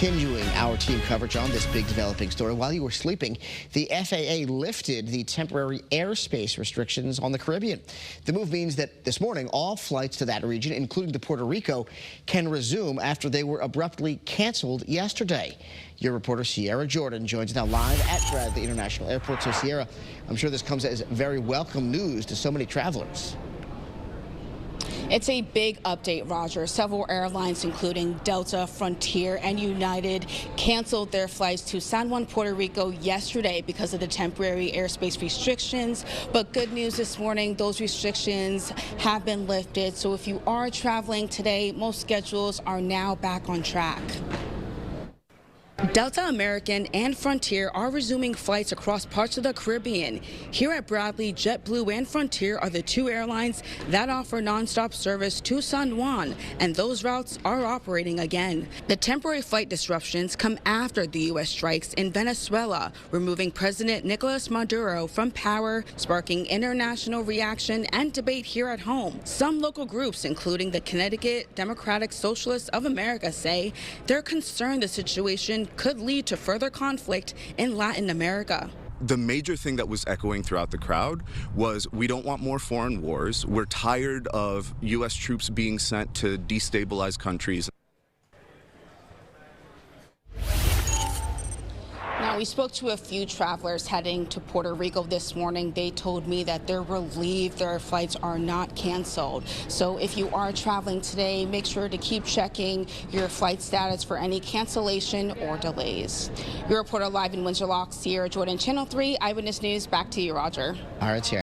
Continuing our team coverage on this big developing story, while you were sleeping, the FAA lifted the temporary airspace restrictions on the Caribbean. The move means that this morning, all flights to that region, including to Puerto Rico, can resume after they were abruptly canceled yesterday. Your reporter Sierra Jordan joins us now live at Bradley International Airport. So Sierra, I'm sure this comes as very welcome news to so many travelers. It's a big update, Roger. Several airlines, including Delta, Frontier, and United, canceled their flights to San Juan, Puerto Rico yesterday because of the temporary airspace restrictions. But good news this morning, those restrictions have been lifted. So if you are traveling today, most schedules are now back on track. Delta, American, and Frontier are resuming flights across parts of the Caribbean. Here at Bradley, JetBlue and Frontier are the two airlines that offer nonstop service to San Juan, and those routes are operating again. The temporary flight disruptions come after the U.S. strikes in Venezuela, removing President Nicolas Maduro from power, sparking international reaction and debate here at home. Some local groups, including the Connecticut Democratic Socialists of America, say they're concerned the situation could lead to further conflict in Latin America. The major thing that was echoing throughout the crowd was, we don't want more foreign wars. We're tired of U.S. troops being sent to destabilize countries. Now, we spoke to a few travelers heading to Puerto Rico this morning. They told me that they're relieved their flights are not canceled. So if you are traveling today, make sure to keep checking your flight status for any cancellation or delays. Your reporter live in Windsor Locks, Sierra Jordan, Channel 3 Eyewitness News. Back to you, Roger. All right, Sierra.